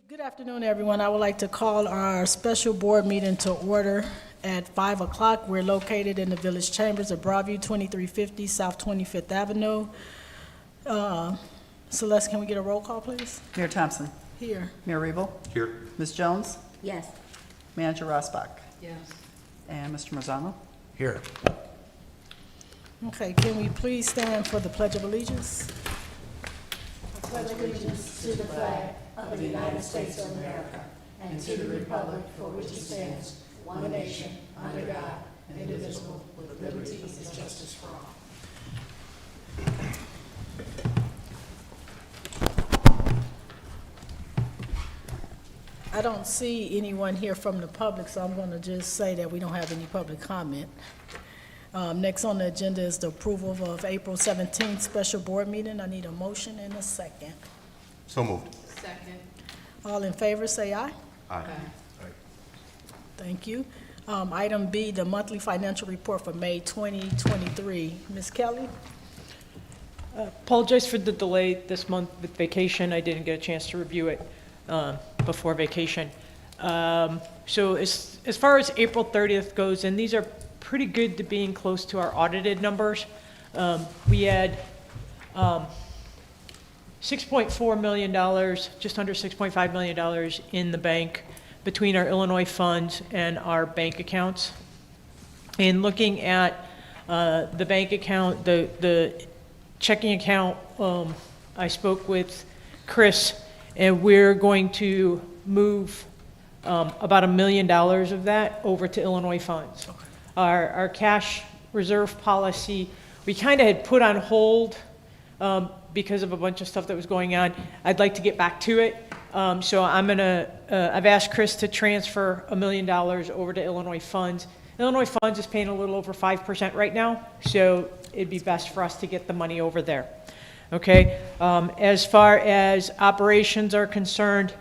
Good afternoon, everyone. I would like to call our special board meeting to order at 5 o'clock. We're located in the Village Chambers of Broadview, 2350 South 25th Avenue. Celeste, can we get a roll call, please? Mayor Thompson. Here. Mayor Rebel. Here. Ms. Jones. Yes. Manager Rosbach. Yes. And Mr. Marzano. Here. Okay, can we please stand for the Pledge of Allegiance? I pledge allegiance to the flag of the United States of America and to the republic for which it stands, one nation, under God, indivisible, with liberty and justice for all. I don't see anyone here from the public, so I'm going to just say that we don't have any public comment. Next on the agenda is the approval of April 17th special board meeting. I need a motion and a second. So moved. Second. All in favor, say aye. Aye. Thank you. Item B, the monthly financial report for May 2023. Ms. Kelly? Apologize for the delay this month with vacation. I didn't get a chance to review it before vacation. So as far as April 30th goes, and these are pretty good to being close to our audited numbers. We had $6.4 million, just under $6.5 million in the bank between our Illinois funds and our bank accounts. And looking at the bank account, the checking account, I spoke with Chris, and we're going to move about $1 million of that over to Illinois funds. Okay. Our cash reserve policy, we kind of had put on hold because of a bunch of stuff that was going on. I'd like to get back to it. So I've asked Chris to transfer $1 million over to Illinois funds. Illinois funds is paying a little over 5% right now, so it'd be best for us to get the money over there. Okay, as far as operations are concerned,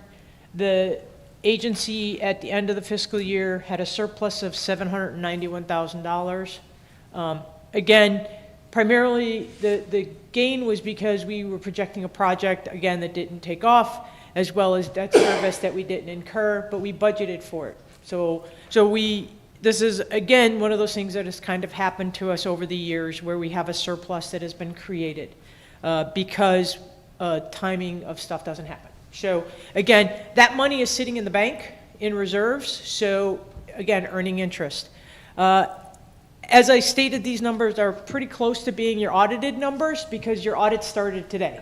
the agency at the end of the fiscal year had a surplus of $791,000. Again, primarily the gain was because we were projecting a project, again, that didn't take off, as well as debt service that we didn't incur, but we budgeted for it. So this is, again, one of those things that has kind of happened to us over the years where we have a surplus that has been created because timing of stuff doesn't happen. So again, that money is sitting in the bank in reserves, so again, earning interest. As I stated, these numbers are pretty close to being your audited numbers because your audit started today.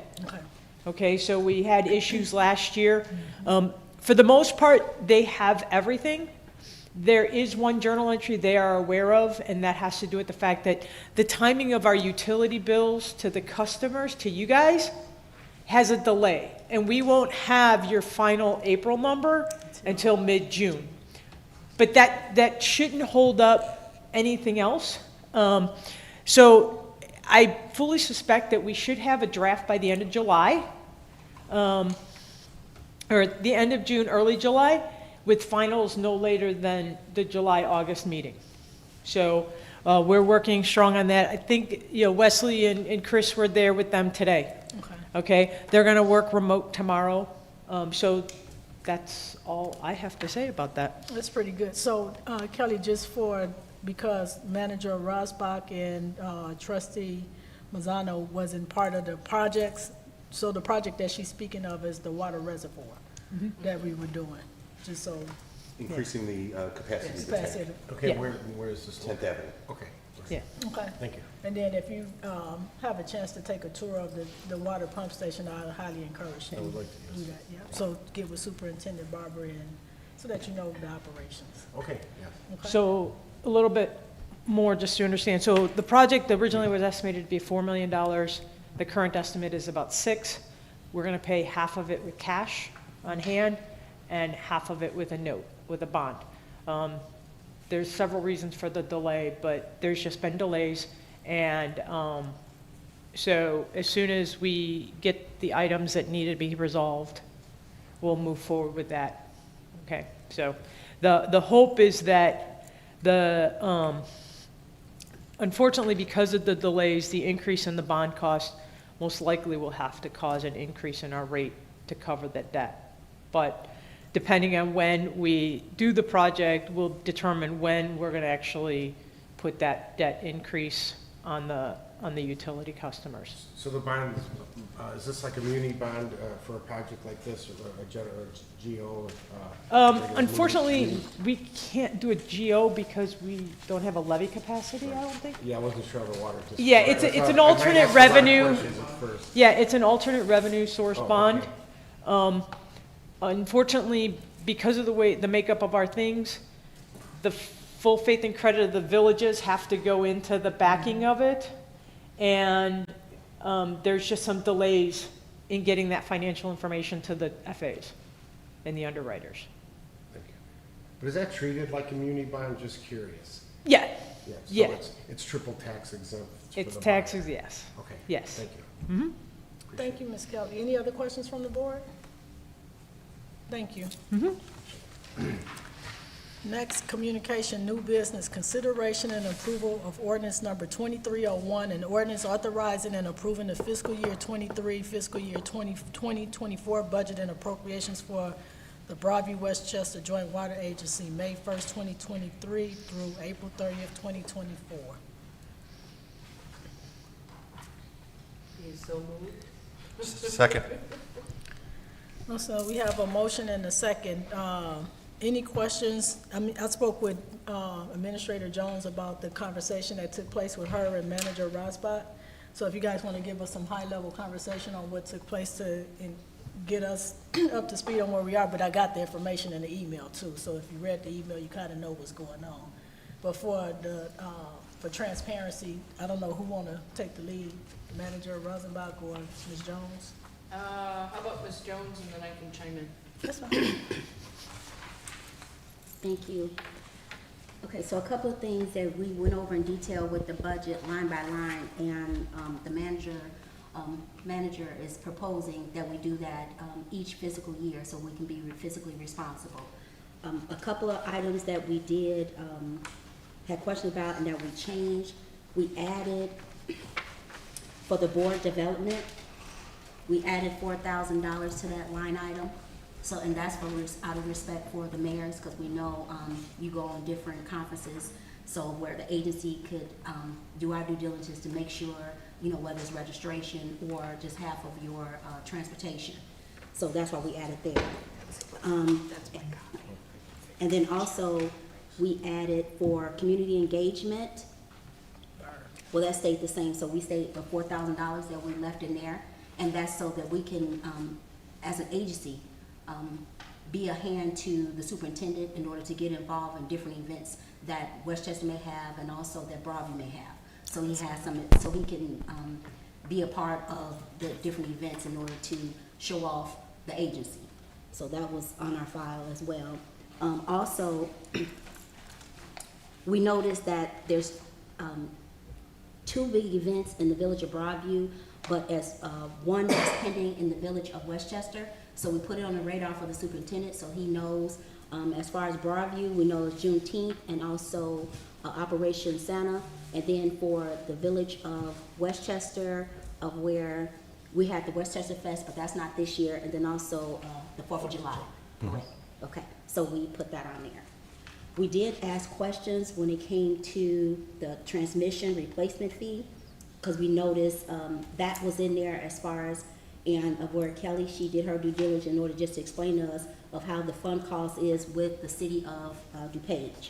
Okay, so we had issues last year. For the most part, they have everything. There is one journal entry they are aware of, and that has to do with the fact that the timing of our utility bills to the customers, to you guys, has a delay. And we won't have your final April number until mid-June. But that shouldn't hold up anything else. So I fully suspect that we should have a draft by the end of July, or the end of June, early July, with finals no later than the July-August meeting. So we're working strong on that. I think Wesley and Chris were there with them today. Okay, they're going to work remote tomorrow. So that's all I have to say about that. That's pretty good. So Kelly, because Manager Rosbach and Trustee Mazzano wasn't part of the projects, so the project that she's speaking of is the water reservoir that we were doing, just so. Increasing the capacity of the Capacity. tank. Okay, Yeah. where is this? 10th Avenue. Okay, Yeah. Okay. thank you. And then if you have a chance to take a tour of the water pump station, I highly encourage you I would to like to, do yes. that. Yeah. So get with Superintendent Barber and so that you know the operations. Okay, yes. Okay? So a little bit more just to understand. So the project originally was estimated to be $4 million. The current estimate is about $6 million. We're going to pay half of it with cash on hand and half of it with a note, with a bond. There's several reasons for the delay, but there's just been delays. And so as soon as we get the items that need to be resolved, we'll move forward with that. Okay, so the hope is that unfortunately, because of the delays, the increase in the bond cost most likely will have to cause an increase in our rate to cover that debt. But depending on when we do the project, will determine when we're going to actually put that debt increase on the utility customers. So the bond, is this like a muni bond for a project like this, or a GO? Unfortunately, we can't do a GO because we don't have a levy capacity, I don't think. Yeah, I wasn't sure of the water district. Yeah, it's an alternate revenue. Yeah, it's an alternate revenue source Oh, bond. okay. Unfortunately, because of the makeup of our things, the full faith and credit of the villages have to go into the backing of it. And there's just some delays in getting that financial information to the FAs and the underwriters. Thank you. But is that treated like a muni bond? Just curious. Yeah, Yeah. Yeah. So it's triple tax exempt. for it's the bond. taxes, yes. Okay. Yes. Thank you. Thank you, Ms. Kelly. Any other questions from the board? Thank you. Next, communication, new business, consideration and approval of ordinance number 2301, an ordinance authorizing and approving the fiscal year 23, fiscal year 2024 budget and appropriations for the Broadview Westchester Joint Water Agency, May 1st, 2023 through April 30th, 2024. Second. So we have a motion and a second. Any questions? I spoke with Administrator Jones about the conversation that took place with her and Manager Rosbach. So if you guys want to give us some high-level conversation on what took place to get us up to speed on where we are, but I got the information in the email too. So if you read the email, you kind of know what's going on. But for transparency, I don't know who want to take the lead, Manager Rosenbach or Ms. Jones? How about Ms. Jones, and then I can chime in. That's fine. Thank you. Okay, so a couple of things that we went over in detail with the budget line by line, and the manager is proposing that we do that each fiscal year so we can be fiscally responsible. A couple of items that we did, had questions about and that we changed, we added for the board development, we added $4,000 to that line item. So, and that's for, out of respect for the mayors, because we know you go on different conferences, so where the agency could do our due diligence to make sure, you know, whether it's registration or just half of your transportation. So that's why we added there. And then also, we added for community engagement. Well, that stayed the same, so we stayed the $4,000 that we left in there, and that's so that we can, as an agency, be a hand to the superintendent in order to get involved in different events that Westchester may have and also that Broadview may have. So he has some, so he can be a part of the different events in order to show off the agency. So that was on our file as well. Also, we noticed that there's two big events in the village of Broadview, but as one is pending in the village of Westchester. So we put it on the radar for the superintendent so he knows. As far as Broadview, we know it's Juneteenth and also Operation Santa. And then for the village of Westchester, of where we had the Westchester Fest, but that's not this year. And then also the 4th of July. Correct. Okay, so we put that on there. We did ask questions when it came to the transmission replacement fee, because we noticed that was in there as far as, and of where Kelly, she did her due diligence in order just to explain to us of how the fund cost is with the city of DuPage.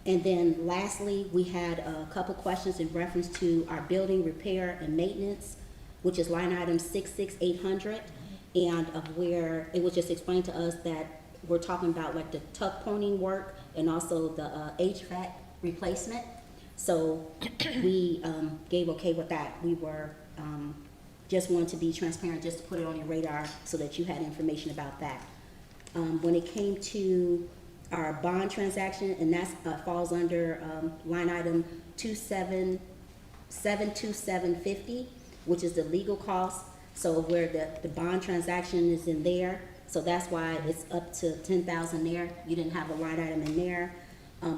And then lastly, we had a couple questions in reference to our building repair and maintenance, which is line item 66800, and of where it was just explained to us that we're talking about like the tuck pointing work and also the HVAC replacement. So we gave okay with that. We were just wanted to be transparent, just to put it on your radar so that you had information about that. When it came to our bond transaction, and that falls under line item 72750, which is the legal cost. So where the bond transaction is in there, so that's why it's up to 10,000 there. You didn't have a line item in there.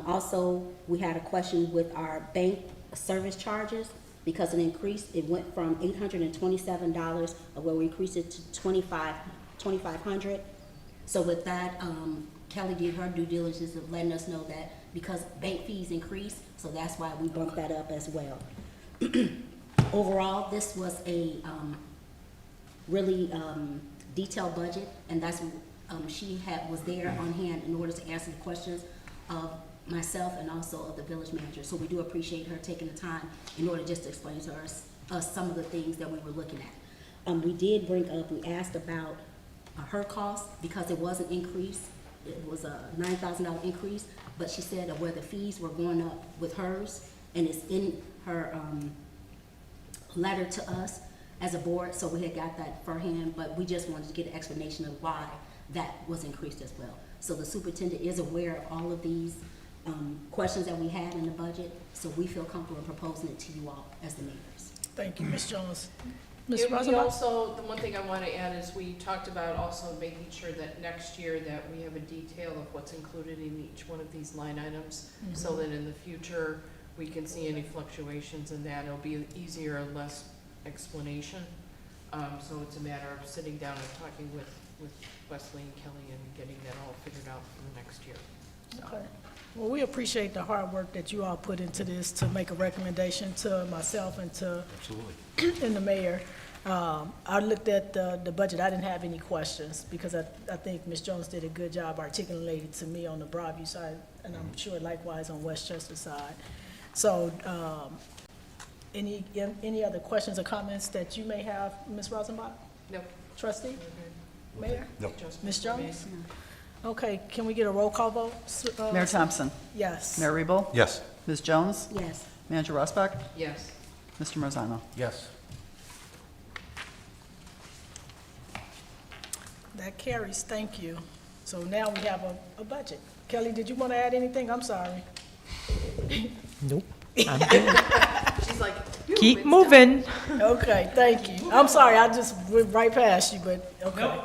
Also, we had a question with our bank service charges because it increased. It went from $827 where we increased it to $2,500 $2,500. So with that, Kelly did her due diligence of letting us know that because bank fees increased, so that's why we bumped that up as well. Overall, this was a really detailed budget, and that's she was there on hand in order to answer the questions of myself and also of the village manager. So we do appreciate her taking the time in order just to explain to us some of the things that we were looking at. We did bring up, we asked about her cost because it was an increase. It was a $9,000 increase, but she said where the fees were going up with hers, and it's in her letter to us as a board, so we had got that for him, but we just wanted to get an explanation of why that was increased as well. So the superintendent is aware of all of these questions that we had in the budget, so we feel comfortable proposing it to you all as the neighbors. Thank you, Ms. Jones. Ms. And we Rosenbaum? also, the one thing I want to add is we talked about also making sure that next year that we have a detail of what's included in each one of these line items, so that in the future, we can see any fluctuations in that. It'll be easier and less explanation. So it's a matter of sitting down and talking with Wesley and Kelly and getting that all figured out for the next year. Okay. Well, we appreciate the hard work that you all put into this to make a recommendation to myself and to Absolutely. and the mayor. I looked at the budget. I didn't have any questions because I think Ms. Jones did a good job articulating to me on the Broadview side, and I'm sure likewise on Westchester side. So, any other questions or comments that you may have, Ms. Rosenbach? Nope. Trustee? Mayor? No. Ms. Jones? Okay, can we get a roll call vote? Mayor Thompson? Yes. Mayor Rebo? Yes. Ms. Jones? Yes. Manager Rosbach? Yes. Mr. Marzano? Yes. That carries, thank you. So now we have a budget. Kelly, did you want to add anything? I'm sorry. Nope. She's like, Keep moving. Okay, thank you. I'm sorry, I just went right past you, but, okay. I'm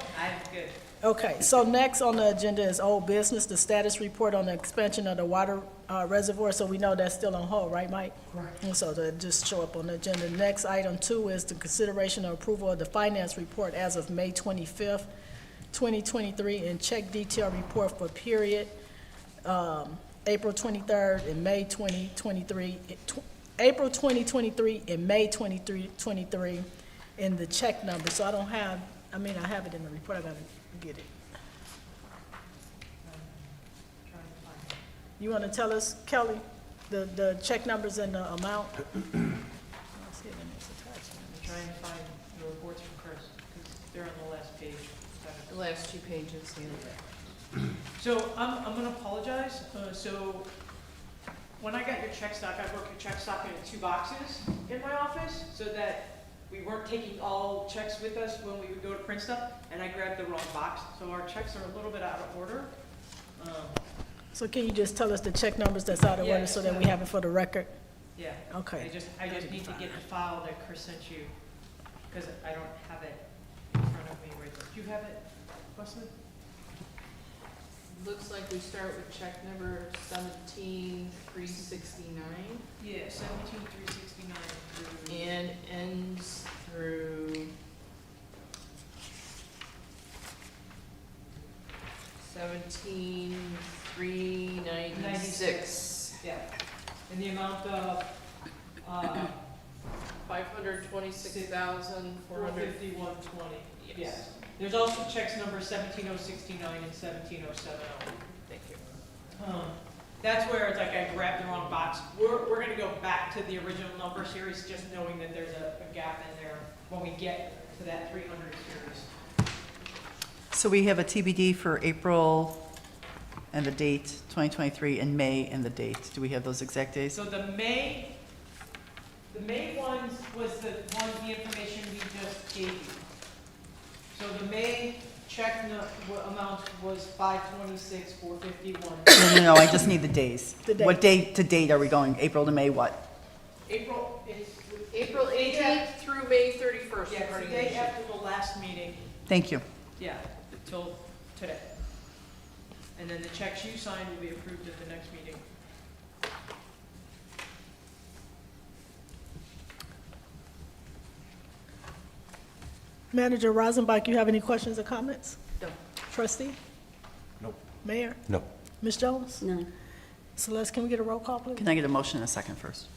good. Okay, so next on the agenda is old business, the status report on the expansion of the water reservoir. So we know that's still on hold, right, Mike? Right. And so that just show up on the agenda. Next, item 2 is the consideration of approval of the finance report as of May 25th, 2023, and check detail report for period April 23rd and May 2023, April 2023 and May 2023 in the check number. So I don't have, I have it in the report, I gotta get it. You wanna tell us, Kelly, the check numbers and the amount? I see it in this attachment. I'm trying to find the reports from Chris, because they're on the last page. the last 2 pages, yeah. So I'm gonna apologize. So when I got your check stock, I broke your check stock into 2 boxes in my office so that we weren't taking all checks with us when we would go to print stuff, and I grabbed the wrong box. So our checks are a little bit out of order. So can you just tell us the check numbers that's out of Yeah, order so that we have it for the record? Yeah. Okay. I just need to get the file that Chris sent you, because I don't have it in front of me right there. Do you have it, Wesley? Looks like we start with check number 17369 Yeah, 17369 through. and ends through 17396. Yeah, in the amount of, 526,400. 451.20. Yes. There's also checks number 17069 and 17070. Thank you. That's where it's like I grabbed the wrong box. We're gonna go back to the original number series, just knowing that there's a gap in there when we get to that 300 series. So we have a TBD for April and the date, 2023, and May and the date. Do we have those exact days? So the May ones was the information we just gave you. So the May check amount was 526,451. No, I just need the days. The date. What date to date are we going? April to May what? April is. April 18th through May 31st. Yeah, according the to day the after the last meeting, Thank you. yeah, till today. And then the checks you signed will be approved at the next meeting. Manager Rosenbach, you have any questions or comments? No. Trustee? Nope. Mayor? No. Ms. Jones? None. Celeste, can we get a roll call, please? Can I get a motion and a second first?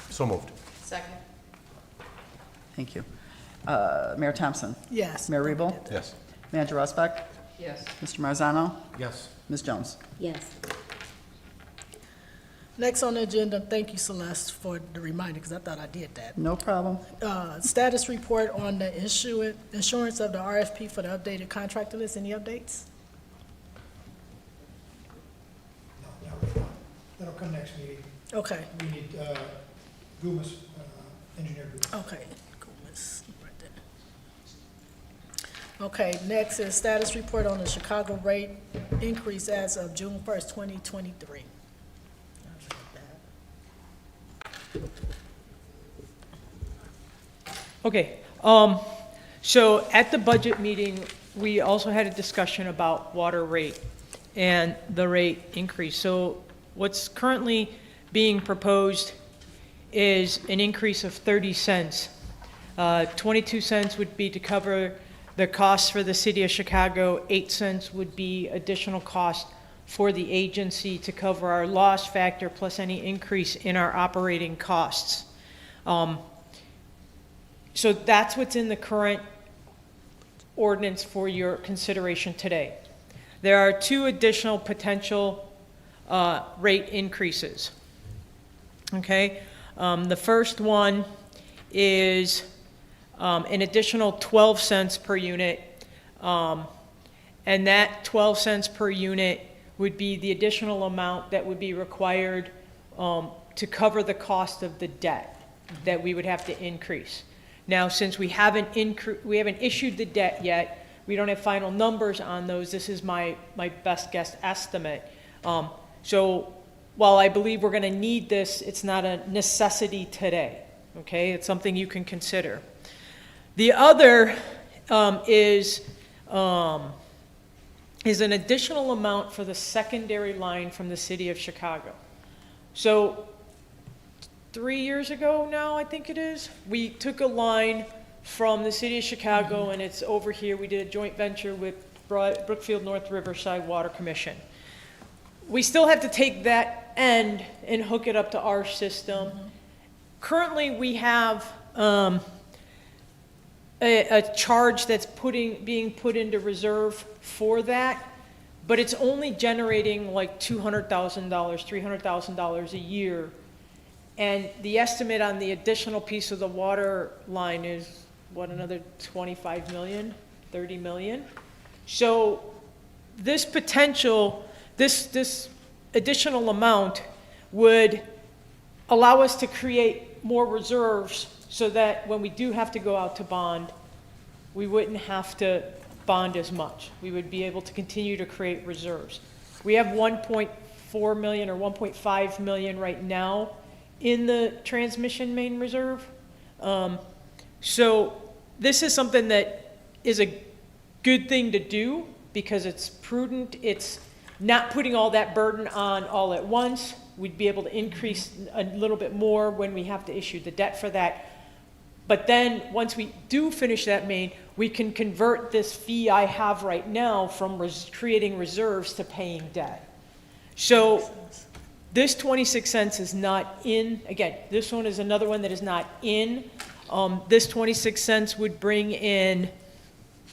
So moved. Second. Thank you. Mayor Thompson? Yes. Mayor Rebo? Yes. Manager Rosbach? Yes. Mr. Marzano? Yes. Ms. Jones? Yes. Next on the agenda, thank you, Celeste, for the reminder, because I thought I did that. No problem. Status report on the issuance of the RFP for the updated contractor list. Any updates? No, not right now. That'll come next meeting. Okay, We need, Gumas, engineer Gumas. okay. Cool, miss, right there. Okay, next is status report on the Chicago rate increase as of June 1st, 2023. Okay, so at the budget meeting, we also had a discussion about water rate and the rate increase. So what's currently being proposed is an increase of 30 cents. 22 cents would be to cover the costs for the city of Chicago. 8 cents would be additional cost for the agency to cover our loss factor plus any increase in our operating costs. So that's what's in the current ordinance for your consideration today. There are two additional potential rate increases. Okay, the first one is an additional 12 cents per unit, and that 12 cents per unit would be the additional amount that would be required to cover the cost of the debt that we would have to increase. Now, since we haven't issued the debt yet, we don't have final numbers on those. This is my best guess estimate. So while I believe we're going to need this, it's not a necessity today. Okay, it's something you can consider. The other is an additional amount for the secondary line from the city of Chicago. So 3 years ago now, I think it is, we took a line from the city of Chicago, and it's over here. We did a joint venture with Brookfield North Riverside Water Commission. We still have to take that end and hook it up to our system. Currently, we have a charge that's being put into reserve for that, but it's only generating like $200,000, $300,000 a year. And the estimate on the additional piece of the water line is, what, another 25 million, 30 million? So this potential, this additional amount would allow us to create more reserves so that when we do have to go out to bond, we wouldn't have to bond as much. We would be able to continue to create reserves. We have 1.4 million or 1.5 million right now in the transmission main reserve. So this is something that is a good thing to do because it's prudent. It's not putting all that burden on all at once. We'd be able to increase a little bit more when we have to issue the debt for that. But then once we do finish that main, we can convert this fee I have right now from creating reserves to paying debt. So this 26 cents is not in. Again, this one is another one that is not in. This 26 cents would bring in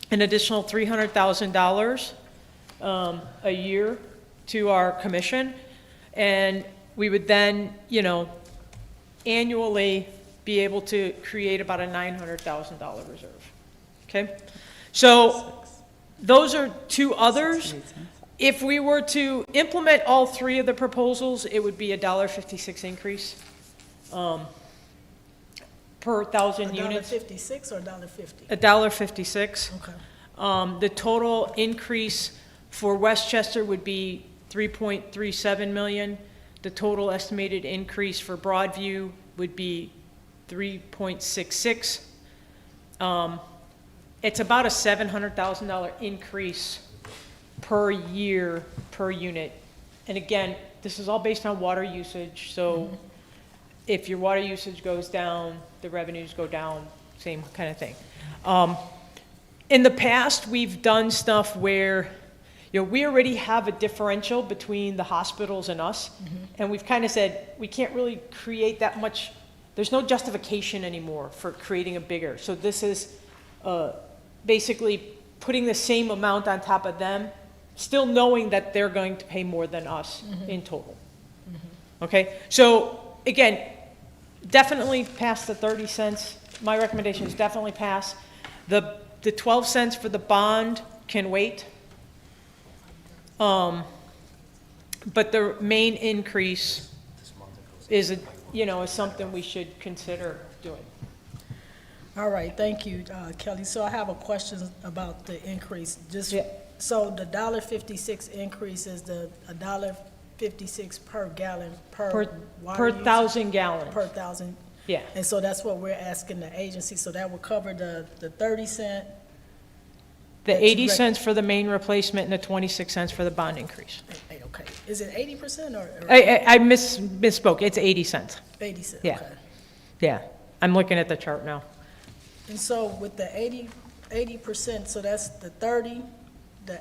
an additional $300,000 a year to our commission. And we would then, annually be able to create about a $900,000 reserve. Okay? So those are two others. If we were to implement all three of the proposals, it would be a $1.56 increase per 1,000 units. $1.56 or $1.50? $1.56. Okay. The total increase for Westchester would be 3.37 million. The total estimated increase for Broadview would be 3.66. It's about a $700,000 increase per year per unit. And again, this is all based on water usage. So if your water usage goes down, the revenues go down, same kind of thing. In the past, we've done stuff where, we already have a differential between the hospitals and us, and we've kind of said, we can't really create that much, there's no justification anymore for creating a bigger. So this is basically putting the same amount on top of them, still knowing that they're going to pay more than us in total. Okay, so again, definitely pass the 30 cents. My recommendation is definitely pass. The 12 cents for the bond can wait. But the main increase is, is something we should consider doing. All right, thank you, Kelly. So I have a question about the increase. Yeah. So the $1.56 increase is the $1.56 per gallon per water Per use? 1,000 gallons. Per 1,000. Yeah. And so that's what we're asking the agency. So that will cover the 30 cent. The That's 80 rec- cents for the main replacement and the 26 cents for the bond increase. Okay, is it 80% or I misspoke, it's 80 cents. 80 cent? Yeah. Okay. Yeah, I'm looking at the chart now. And so with the 80%, so that's the 30, the.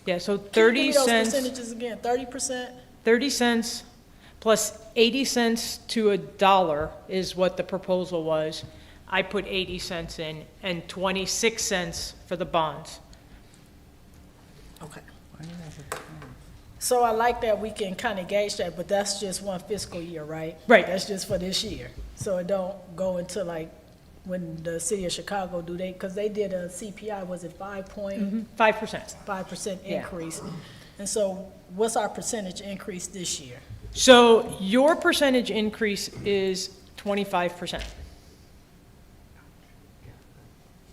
Yeah, so Can you 30 give me those cents, percentages again, 30%? 30 cents plus 80 cents to $1 is what the proposal was. I put 80 cents in and 26 cents for the bonds. Okay. So I like that we can kind of gauge that, but that's just one fiscal year, right? Right. That's just for this year. So it don't go into like when the city of Chicago do because they did a CPI, was it 5.5% 5%. Yeah. increase? And so what's our percentage increase this year? So your percentage increase is 25%.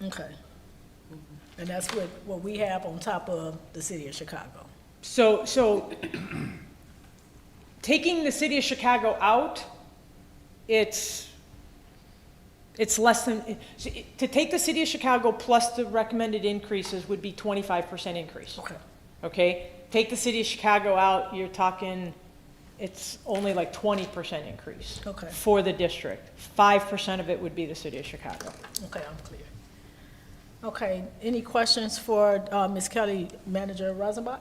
Okay. And that's what we have on top of the city of Chicago. So taking the city of Chicago out, it's less than, to take the city of Chicago plus the recommended increases would be 25% increase. Okay. Okay? Take the city of Chicago out, you're talking, it's only like 20% increase. Okay. For the district. 5% of it would be the city of Chicago. Okay, I'm clear. Okay, any questions for Ms. Kelly, Manager Rosenbach?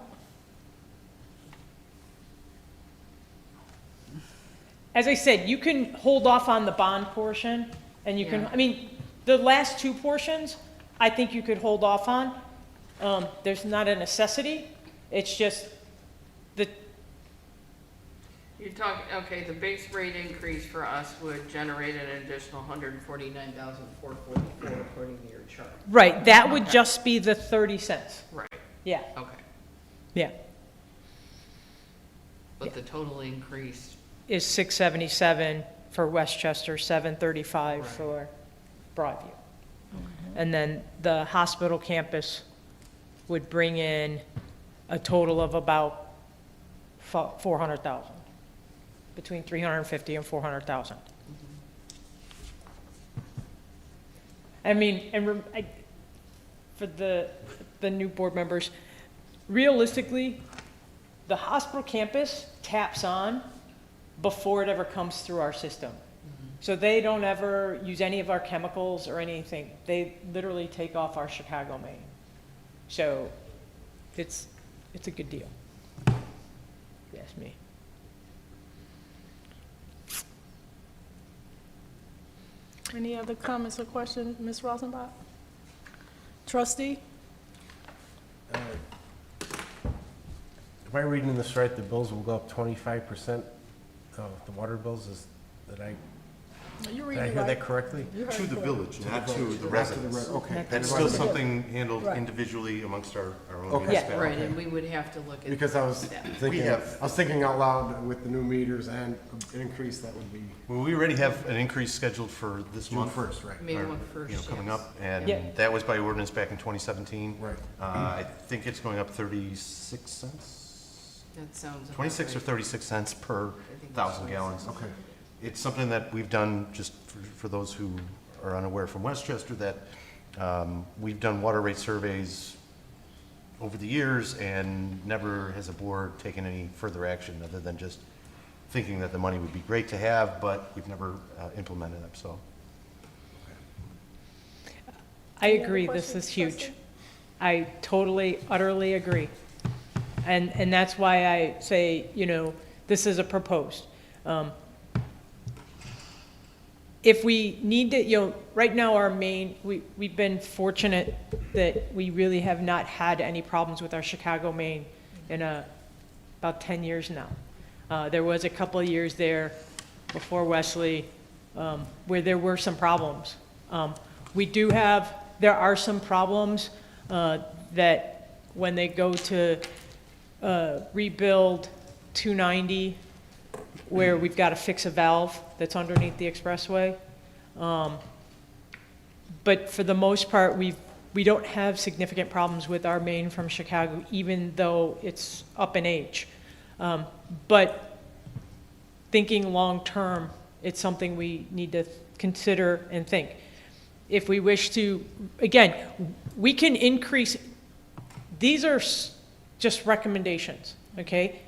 As I said, you can hold off on the bond portion, and you can, Yeah. I mean, the last two portions, I think you could hold off on. There's not a necessity, it's just the, You're talking, okay, the base rate increase for us would generate an additional 149,444 according to your chart. right, that would just be the 30 cents. Right, Yeah, okay. yeah, But the total increase, is 677 for Westchester, 735 Right. for Broadview. And then the hospital campus would bring in a total of about 400,000, between 350 and 400,000. I mean, for the new board members, realistically, the hospital campus taps on before it ever comes through our system. So they don't ever use any of our chemicals or anything. They literally take off our Chicago main. So it's a good deal. Yes, me. Any other comments or questions, Ms. Rosenbach? Trustee? Am I reading this right? The bills will go up 25%? The water bills You did read I it hear right. that correctly? You heard To it the correct. village, not to the residents. Okay. That's still something handled Right. individually amongst our own Okay. Yeah, municipality. right, and we would have to look at. Because I was that. thinking, have- I was thinking out loud with the new meters and an increase that would be Well, we already have an increase scheduled for this June month. 1st, right? May or, 1 first, you know, coming yes. up, and Yeah. that was by ordinance back in 2017. Right. I think it's going up 36 cents, That sounds about 26 or right. 36 cents per I think it's 1,000 gallons. Okay. It's something that we've done, just for those who are unaware from Westchester, that we've done water rate surveys over the years, and never has a board taken any further action other than just thinking that the money would be great to have, but we've never implemented them, so. I Any other agree, this questions, is huge. trustee? I totally, utterly agree. And that's why I say, you know, this is a proposed. If we need to, you know, right now our main, we've been fortunate that we really have not had any problems with our Chicago main in about 10 years now. There was a couple of years there before Wesley where there were some problems. There are some problems that when they go to rebuild 290, where we've got to fix a valve that's underneath the expressway. But for the most part, we don't have significant problems with our main from Chicago, even though it's up in age. But thinking long-term, it's something we need to consider and think. If we wish to, again, we can increase, these are just recommendations, okay?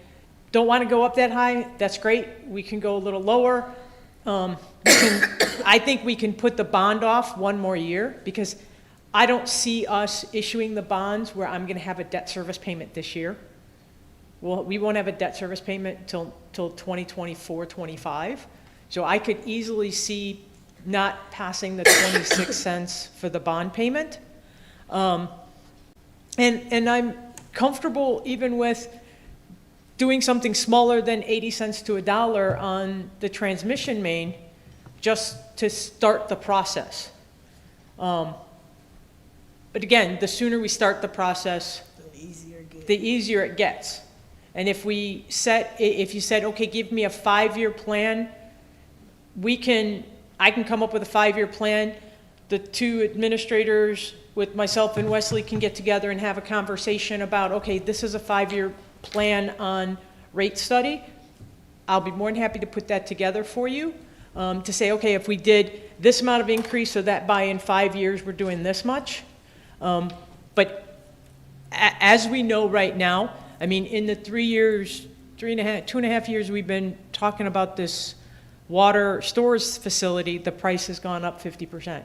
Don't want to go up that high, that's great. We can go a little lower. I think we can put the bond off one more year because I don't see us issuing the bonds where I'm going to have a debt service payment this year. Well, we won't have a debt service payment till 2024, 25. So I could easily see not passing the 26 cents for the bond payment. And I'm comfortable even with doing something smaller than 80 cents to $1 on the transmission main just to start the process. But again, the sooner we start the process, the easier it gets. And if you said, okay, give me a 5-year plan, I can come up with a 5-year plan. The two administrators with myself and Wesley can get together and have a conversation about, okay, this is a 5-year plan on rate study. I'll be more than happy to put that together for you to say, okay, if we did this amount of increase so that by in 5 years we're doing this much. But as we know right now, I mean, in the 2.5 years we've been talking about this water storage facility, the price has gone up 50%. Mm-hmm.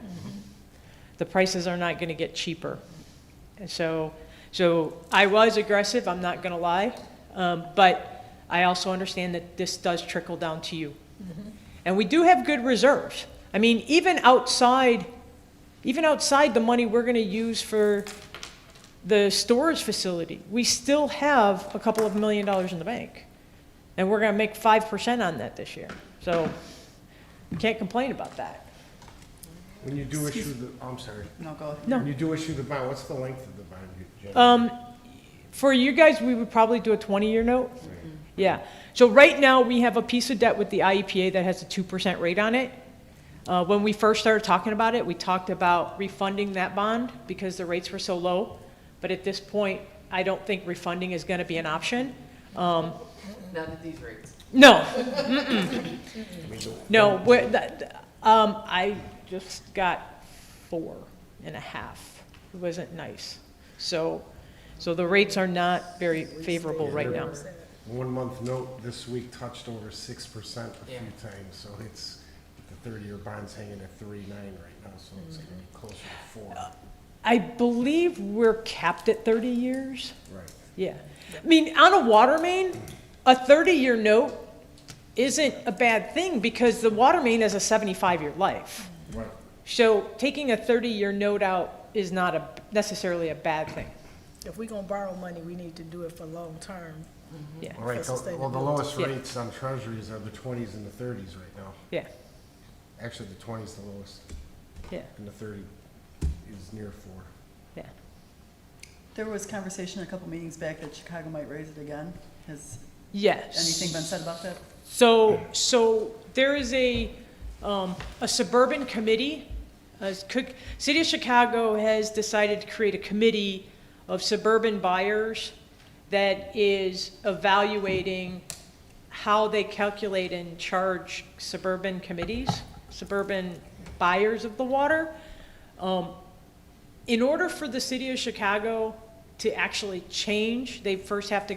The prices are not going to get cheaper. And so I was aggressive, I'm not going to lie, but I also understand that this does trickle down to you. Mm-hmm. And we do have good reserves. I mean, even outside the money we're going to use for the storage facility, we still have a couple of $1 million in the bank. And we're going to make 5% on that this year. So we can't complain about that. When you do issue the, I'm sorry. No, go ahead. When you do issue the bond, what's the length of the bond? Generally? For you guys, we would probably do a 20-year note. Right. Yeah. So right now, we have a piece of debt with the IEPA that has a 2% rate on it. When we first started talking about it, we talked about refunding that bond because the rates were so low. But at this point, I don't think refunding is going to be an option. Not at these rates. No. No. I just got 4.5. It wasn't nice. So the rates are not very favorable right now. 1 month note this week touched over 6% a few times, so it's the 30-year bond's hanging at 3.9 right now, so it's going to be closer to 4. I believe we're capped at 30 years. Right. Yeah. I mean, on a water main, a 30-year note isn't a bad thing because the water main has a 75-year life. Right. So taking a 30-year note out is not necessarily a bad thing. If we're gonna borrow money, we need to do it for long term. Mm-hmm. Yeah. All right, For well, the lowest Yeah. rates on treasuries are the 20s and the 30s right now. Yeah. Actually, the 20's the lowest, Yeah. and the 30 is near 4. Yeah. There was conversation a couple meetings back that Chicago might raise it again. Has Yes. anything been said about that? So there is a suburban committee. City of Chicago has decided to create a committee of suburban buyers that is evaluating how they calculate and charge suburban buyers of the water. In order for the City of Chicago to actually change, they first have to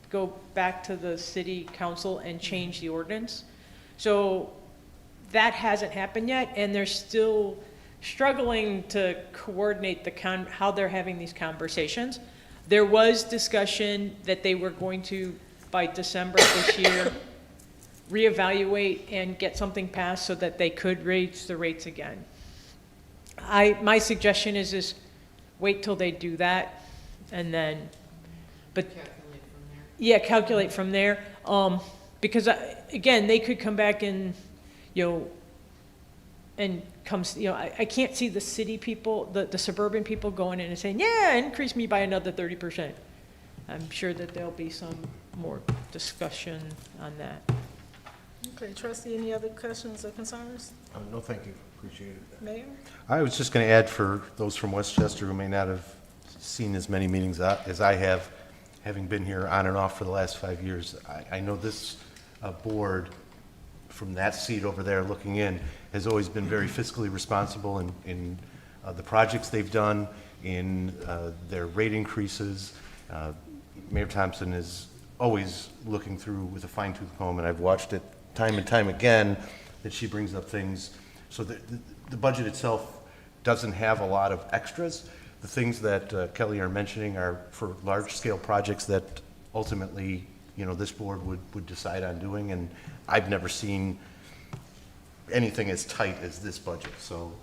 go back to the city council and change the ordinance. So that hasn't happened yet, and they're still struggling to coordinate how they're having these conversations. There was discussion that they were going to, by December this year, reevaluate and get something passed so that they could raise the rates again. My suggestion is wait till they do that, and then, but, Calculate from there. yeah, calculate from there. Because, again, they could come back and, and I can't see the city people, the suburban people going in and saying, yeah, increase me by another 30%. I'm sure that there'll be some more discussion on that. Okay, trustee, any other questions or concerns? No, thank you, appreciate it. Mayor? I was just going to add for those from Westchester who may not have seen as many meetings as I have, having been here on and off for the last 5 years, I know this board, from that seat over there looking in, has always been very fiscally responsible in the projects they've done, in their rate increases. Mayor Thompson is always looking through with a fine-tooth comb, and I've watched it time and time again, that she brings up things. So the budget itself doesn't have a lot of extras. The things that Kelly are mentioning are for large-scale projects that ultimately, this board would decide on doing, and I've never seen anything as tight as this budget. So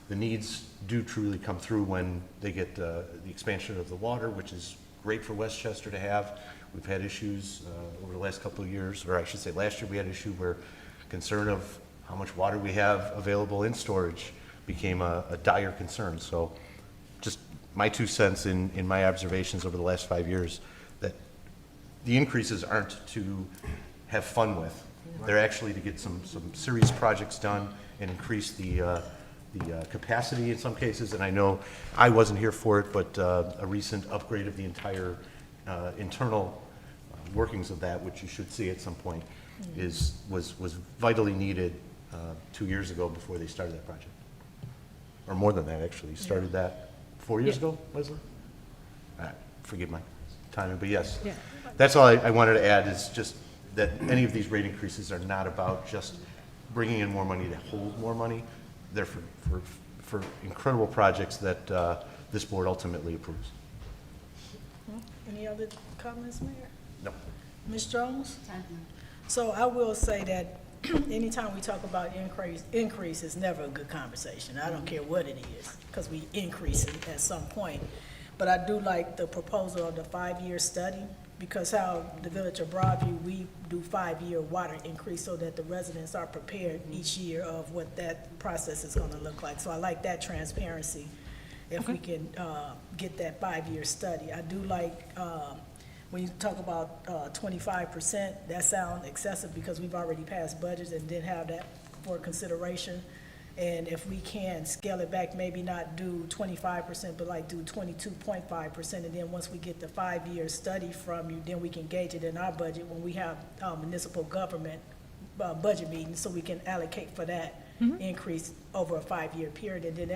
the needs do truly come through when they get the expansion of the water, which is great for Westchester to have. We've had issues over the last couple of years, or I should say last year we had an issue where concern of how much water we have available in storage became a dire concern. So just my 2 cents in my observations over the last 5 years, that the increases aren't to have fun with. They're actually to get some serious projects done and increase the capacity in some cases. And I know I wasn't here for it, but a recent upgrade of the entire internal workings of that, which you should see at some point, was vitally needed 2 years ago before they started that project. Or more than that, actually. You started that 4 years ago, Leslie? Forgive my timing, but yes. Yeah. That's all I wanted to add, is just that any of these rate increases are not about just bringing in more money to hold more money. They're for incredible projects that this board ultimately approves. Any other comments, Mayor? No. Ms. Jones? So I will say that anytime we talk about increase is never a good conversation. I don't care what it is, because we increase it at some point. But I do like the proposal of the 5-year study, because how the Village of Broadview, we do 5-year water increase so that the residents are prepared each year of what that process is gonna look like. So I like that transparency, if we can get that 5-year study. I do like, when you talk about 25%, that sounds excessive because we've already passed budgets and didn't have that for consideration. And if we can scale it back, maybe not do 25%, but like do 22.5%. And then once we get the 5-year study from you, then we can gauge it in our budget when we have municipal government budget meetings, so we can allocate for that increase over a 5-year period. And then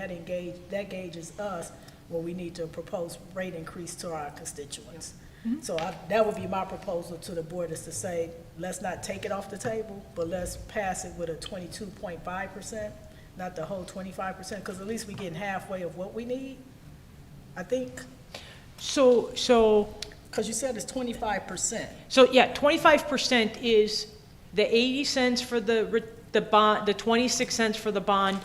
that gauges us when we need to propose rate increase to our constituents. So that would be my proposal to the board, is to say, let's not take it off the table, but let's pass it with a 22.5%. Not the whole 25%, because at least we're getting halfway of what we need, I think. So, Because you said it's 25%. So yeah, 25% is the 80 cents for the bond, the 26 cents for the bond,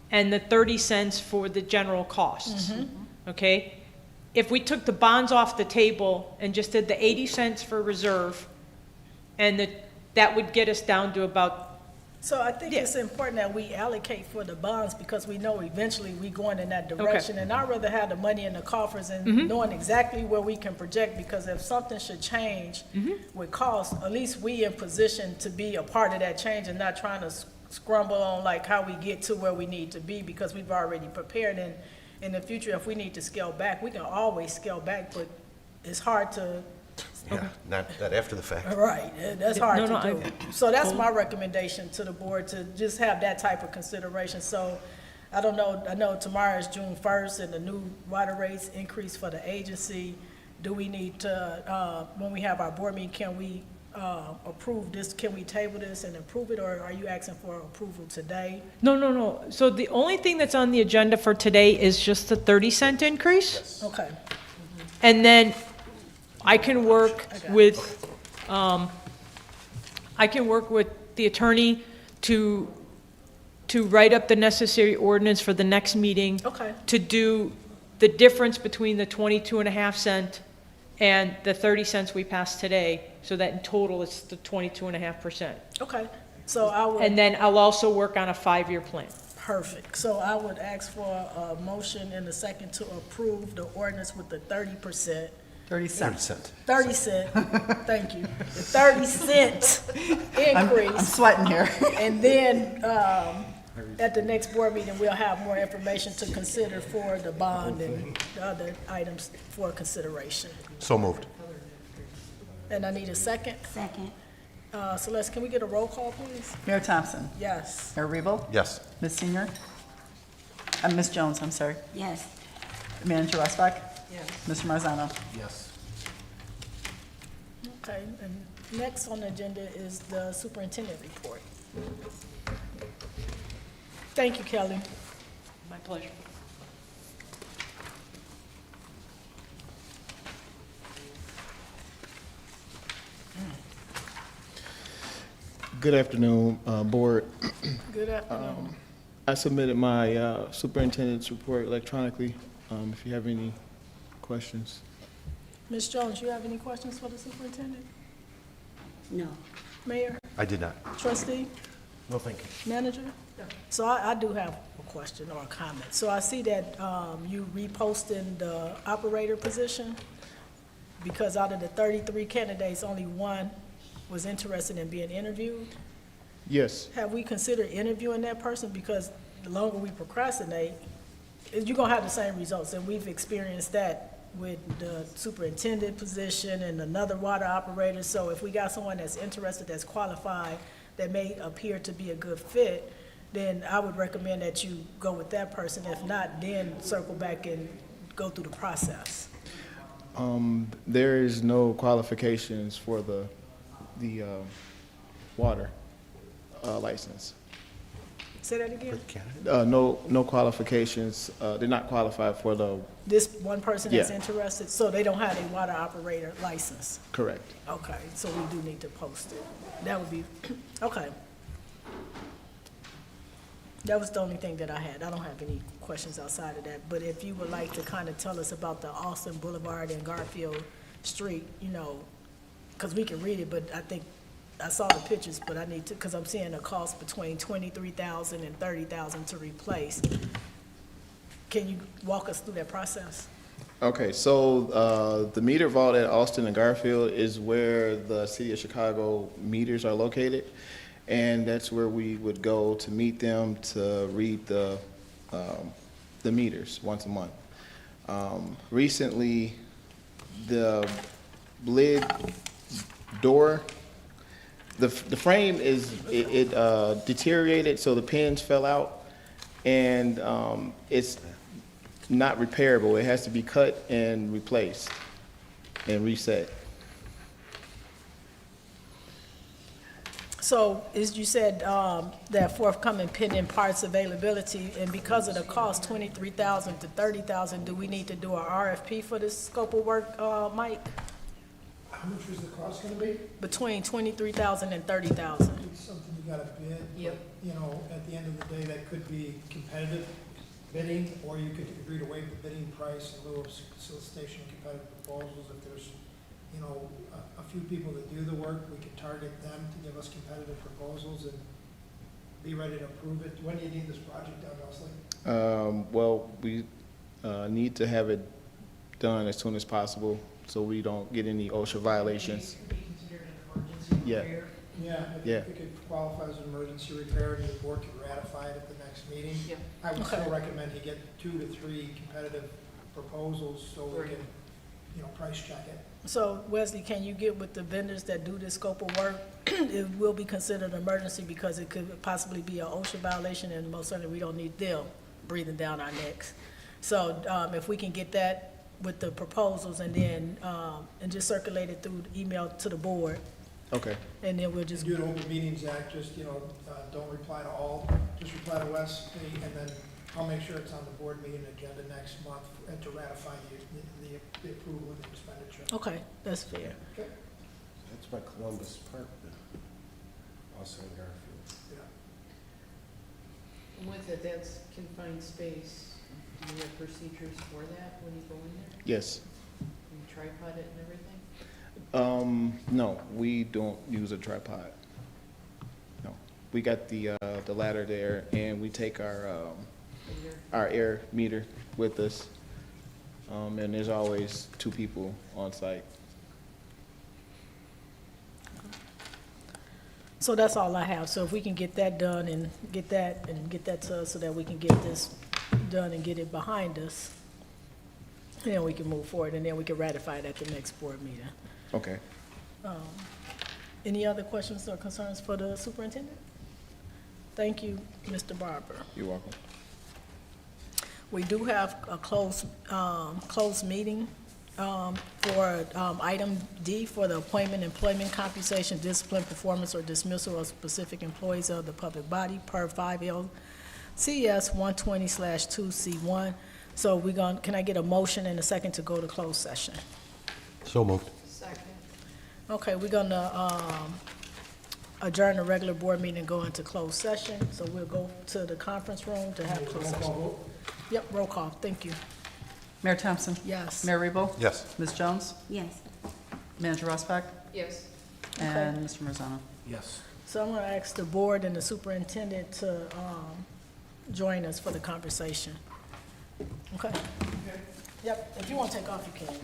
and the 30 cents for the general costs. Okay? If we took the bonds off the table and just did the 80 cents for reserve, and that would get us down to about. So I think it's important that we allocate for the bonds, because we know eventually we're going in that direction. And I'd rather have the money in the coffers and knowing exactly where we can project, because if something should change with cost, at least we in position to be a part of that change and not trying to scramble on like how we get to where we need to be, because we've already prepared. And in the future, if we need to scale back, we can always scale back, but it's hard to. Yeah, not after the fact. Right, that's hard No, to do. So that's my recommendation to the board, to just have that type of consideration. So I don't know, I know tomorrow is June 1st and the new water rates increase for the agency. Do we need to, when we have our board meeting, can we approve this, can we table this and approve it, or are you asking for approval today? No. So the only thing that's on the agenda for today is just the 30-cent increase. Okay, And then I can work with, the attorney to write up the necessary ordinance for the next meeting okay, to do the difference between the 22.5 cent and the 30 cents we passed today, so that in total it's the 22.5%. okay. So I would. And then I'll also work on a 5-year plan. Perfect. So I would ask for a motion and a second to approve the ordinance with the 30%, 30 cents. 30%. 30 cent, thank you, the 30-cent I'm increase. sweating here. And then, at the next board meeting, we'll have more information to consider for the bond and the other items for consideration. So moved. And I need a second. Second. Celeste, can we get a roll call, please? Mayor Thompson. Yes. Mayor Rebo. Yes. Ms. Senior. Ms. Jones, I'm sorry. Yes. Manager Westbach. Yes. Mr. Marzano. Yes. Okay, and next on the agenda is the superintendent report. Thank you, Kelly. My pleasure. Good afternoon, Board. Good afternoon. I submitted my superintendent's report electronically, if you have any questions. Ms. Jones, you have any questions for the superintendent? No. Mayor, I did not. trustee, No, thank you. manager? So I do have a question or a comment. So I see that you reposting the operator position because out of the 33 candidates, only one was interested in being interviewed. Yes, Have we considered interviewing that person? Because the longer we procrastinate, you're gonna have the same results, and we've experienced that with the superintendent position and another water operator. So if we got someone that's interested, that's qualified, that may appear to be a good fit, then I would recommend that you go with that person. If not, then circle back and go through the process. there is no qualifications for the water license. Say that again? No qualifications, they're not qualified for the, This one person that's Yeah. interested, so they don't have a water operator license? correct. Okay, so we do need to post it. That would be, okay. That was the only thing that I had. I don't have any questions outside of that. But if you would like to kind of tell us about the Austin Boulevard and Garfield Street, you know, because we can read it, but I think, I saw the pictures, but I need to, because I'm seeing a cost between $23,000 and $30,000 to replace. Can you walk us through that process? Okay, so the meter vault at Austin and Garfield is where the city of Chicago meters are located, and that's where we would go to meet them to read the meters once a month. Recently, the lid door, the frame is deteriorated, so the pins fell out, and it's not repairable. It has to be cut and replaced and reset. So, as you said, that forthcoming pending parts availability, and because of the cost, $23,000 to $30,000, do we need to do a RFP for this scope of work, Mike? How much was the cost gonna be? Between $23,000 and $30,000. It's something you gotta bid. Yep. You know, at the end of the day, that could be competitive bidding, or you could agree to waive the bidding price in lieu of solicitation of competitive proposals. If there's, you know, a few people that do the work, we could target them to give us competitive proposals and be ready to approve it. When do you need this project done, Leslie? Well, we need to have it done as soon as possible so we don't get any OSHA violations. Could be considered an emergency Yeah. repair. Yeah, I Yeah. think it could qualify as an emergency repair, and the board could ratify it at the next meeting. Yeah. I would still Okay. recommend you get 2 to 3 competitive proposals so we Right. can, you know, price check it. So, Wesley, can you get with the vendors that do this scope of work? It will be considered an emergency because it could possibly be an OSHA violation, and most certainly we don't need them breathing down our necks. So, if we can get that with the proposals and then, and just circulate it through email to the board, Okay, And then we'll just do the Open Meetings Act, just, don't reply to all, just reply to Wes, and then I'll make sure it's on the board meeting agenda next month and to ratify the approval of the expenditure. Okay, that's fair. That's by Columbus Park, then. Also in Garfield. Yeah. And with it, that's confined space. Do you have procedures for that when you go in there? yes. You tripod it and everything? No, we don't use a tripod. No, we got the ladder there, and we take Finger? our air meter with us. And there's always 2 people on site. So that's all I have. So if we can get that done and get that to us so that we can get this done and get it behind us, then we can move forward and then we can ratify it at the next board meeting. Okay. Any other questions or concerns for the superintendent? Thank you, Mr. Barber. You're welcome. We do have a closed meeting for item D for the appointment, employment, compensation, discipline, performance, or dismissal of specific employees of the public body per 5 LCS 120/2C1. So can I get a motion and a second to go to closed session? So moved. Second. Okay, we're gonna adjourn the regular board meeting and go into closed session. So we'll go to the conference room to have closed session. Yep, roll call, thank you. Mayor Thompson? Yes. Mayor Rebo? Yes. Ms. Jones? Yes. Manager Rossback? Yes. And Mr. Marzano? Yes. So I'm gonna ask the board and the superintendent to join us for the conversation. Okay? Yep, if you wanna take off, you can.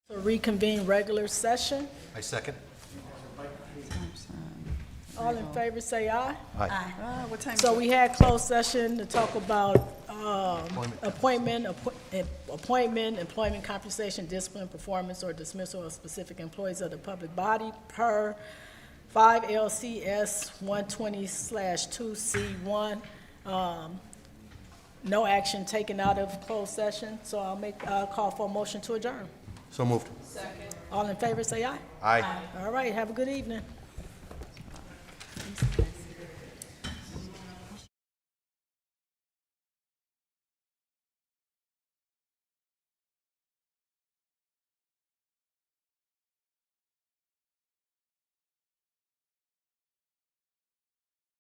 So reconvene regular session. I second. All in favor, say aye. Aye. What time is So it? we had closed session to talk about appointment, employment compensation, discipline, performance, or dismissal of specific employees of the public body per 5 LCS 120/2C1. No action taken out of closed session, so I'll call for a motion to adjourn. So moved. All in favor, say aye. Aye. All right, have a good evening.